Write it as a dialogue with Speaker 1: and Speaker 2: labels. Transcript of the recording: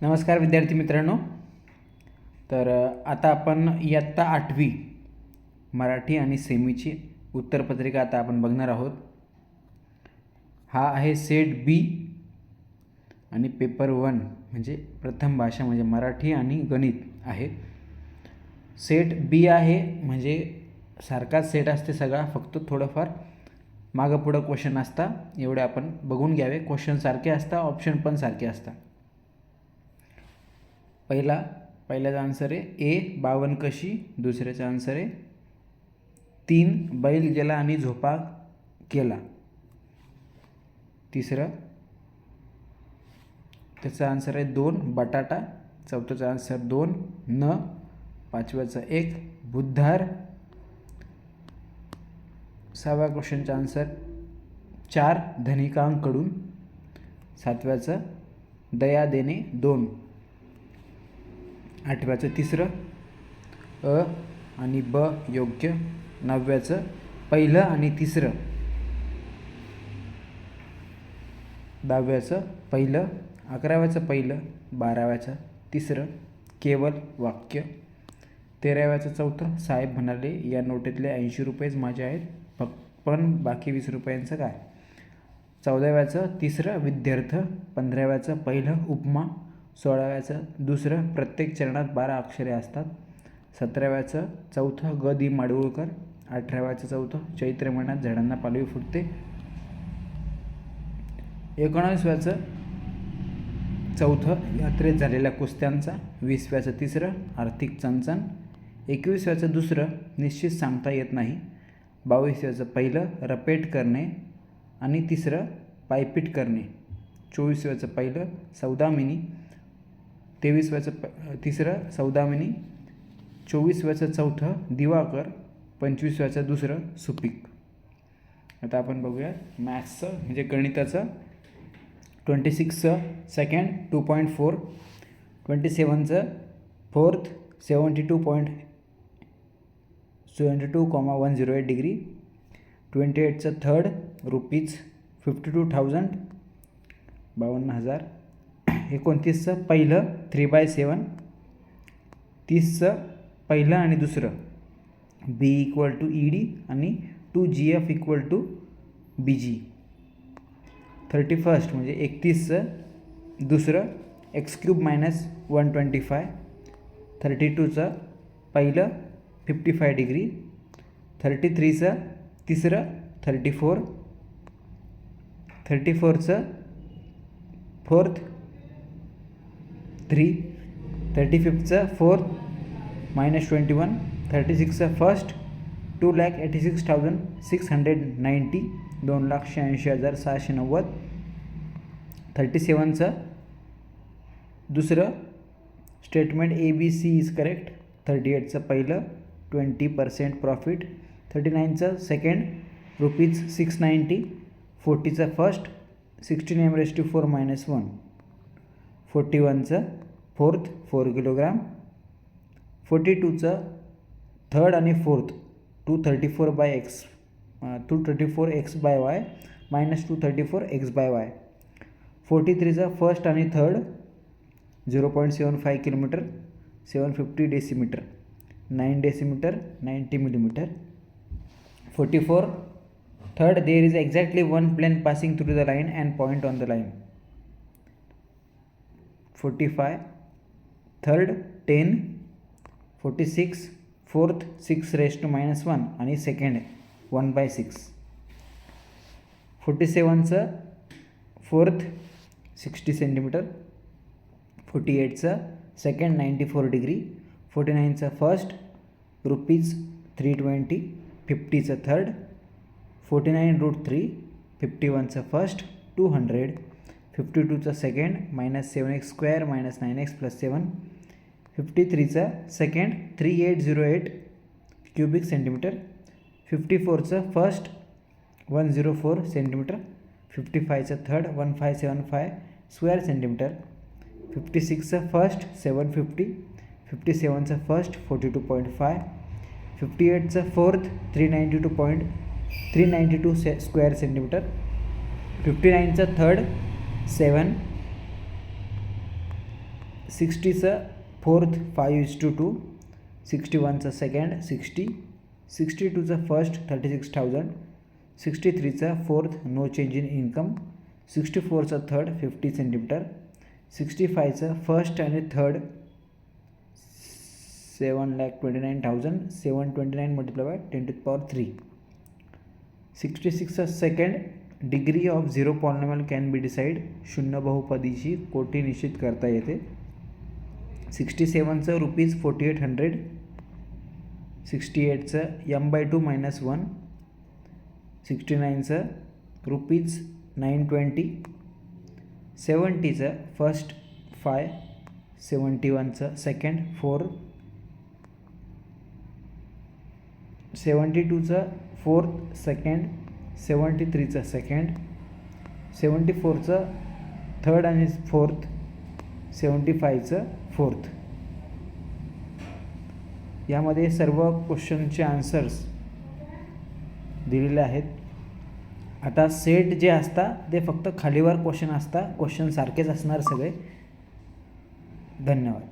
Speaker 1: नमस्कार विद्यार्थी मित्रांनो. तर आता आपण इयत्ता 8वी मराठी आणि सेमीची उत्तरपत्रिका आता आपण बघणार आहोत. हा आहे सेट बी आणि पेपर 1 म्हणजे प्रथम भाषा म्हणजे मराठी आणि गणित आहे. सेट बी आहे म्हणजे सारखाच सेट असते सगळा, फक्त थोडंफार मागं पुढं क्वेश्चन असता, एवढे आपण बघून घ्यावे. क्वेश्चन सारखे असतात, ऑप्शन पण सारखे असतात. पहिल्याचा आन्सर आहे ए 52 कशी, दुसऱ्याचा आन्सर आहे 3 बैल गेला आणि झोपा केला, तिसरं त्याचा आन्सर आहे 2 बटाटा, चौथ्याचा आन्सर 2 न, पाचव्याचा 1 बुधवार, सहाव्या क्वेश्चनचा आन्सर 4 धनिकांकडून, सातव्याचं दया देणे 2, आठव्याचं तिसरं अ आणि ब योग्य, नवव्याचं पहिलं आणि तिसरं, दहाव्याचं पहिलं, अकराव्याचं पहिलं, बाराव्याचं तिसरं केवळ वाक्य, तेराव्याचं चौथं साहेब म्हणाले या नोटेतले 80 रुपयेच माझे आहेत, पण बाकी 20 रुपयांचं काय, 14व्याचं तिसरं विद्यार्थ, 15व्याचं पहिलं उपमा, 16व्याचं दुसरं प्रत्येक चरणात 12 अक्षरे असतात, 17व्याचं चौथं ग दि माडगूळकर, 18व्याचं चौथं चैत्र महिन्यात झाडांना पालवी फुटते, 19व्याचं चौथं यात्रेत झालेल्या कुस्त्यांचा, 20व्याचं तिसरं आर्थिक चणचण, 21व्याचं दुसरं निश्चित सांगता येत नाही, 22व्याचं पहिलं रपेट करणे आणि तिसरं पायपीट करणे, 24व्याचं पहिलं सौदामिनी, 23व्याचं तिसरं सौदामिनी, 24व्याचं चौथं दिवाकर, 25व्याचं दुसरं सुपीक. आता आपण बघूया मॅथ्सचं म्हणजे गणिताचं. 26चं सेकंड 2.4, 27चं फोर्थ 72.108 डिग्री, 28चं थर्ड रुपीज 52,000 52,000, 29चं पहिलं 3/7, 30चं पहिलं आणि दुसरं बी इक्वल टू ED आणि 2GF equal to BG, 31st म्हणजे 31चं दुसरं x³ - 125, 32चं पहिलं 55 डिग्री, 33चं तिसरं 34, 34चं फोर्थ 3, 35चं फोर्थ -21, 36चं फर्स्ट 2,86,690 2,86,790, 37चं दुसरं स्टेटमेंट ABC इज करेक्ट, 38चं पहिलं 20% प्रॉफिट, 39चं सेकंड रुपीज 690, 40चं फर्स्ट 16m⁴ -1, 41चं फोर्थ 4 किलोग्राम, 42चं थर्ड आणि फोर्थ 234x/y -234x/y, 43चं फर्स्ट आणि third 0.75 kilometre 750 decimetre 9 decimetre 90 millimetre, 44 third there is exactly one plane passing through the line and point on the line, 45 third 10, 46 fourth 6⁻⁻1 आणि second 1/6, 47चं fourth 60 centimetre, 48चं second 94 degree, 49चं first rupees 320, 50चं third 49√3, 51चं first 200, 52चं second -7x² -9x + 7, 53चं second 3808 cubic centimetre, 54चं first 104 centimetre, 55चं थर्ड 1575 स्क्वेअर सेंटीमीटर, 56चं फर्स्ट 750, 57चं फर्स्ट 42.5, 58चं फोर्थ 392 स्क्वेअर सेंटीमीटर, 59चं थर्ड 7, 60चं फोर्थ 5:2, 61चं सेकंड 60, 62चं फर्स्ट 36,000, 63चं fourth no change in income, 64चं थर्ड 50 सेंटीमीटर, 65चं फर्स्ट आणि थर्ड 7,29,000, 729 multiplied by 10⁻3. 66चं second degree of zero polynomial can be decide, शून्य बहुपदीची कोटी निश्चित करता येते. 67चं ₹4800, 68चं m/2 - 1, 69चं ₹920, 70चं फर्स्ट 5, 71चं सेकंड 4, 72चं फोर्थ सेकंड, 73चं सेकंड, 74चं थर्ड आणि फोर्थ, 75चं फोर्थ. यामध्ये सर्व क्वेश्चनचे आन्सर्स दिलेले आहेत. आता सेट जे असतात ते फक्त खालीवर क्वेश्चन असतात, क्वेश्चन सारखेच असणार सगळे. धन्यवाद.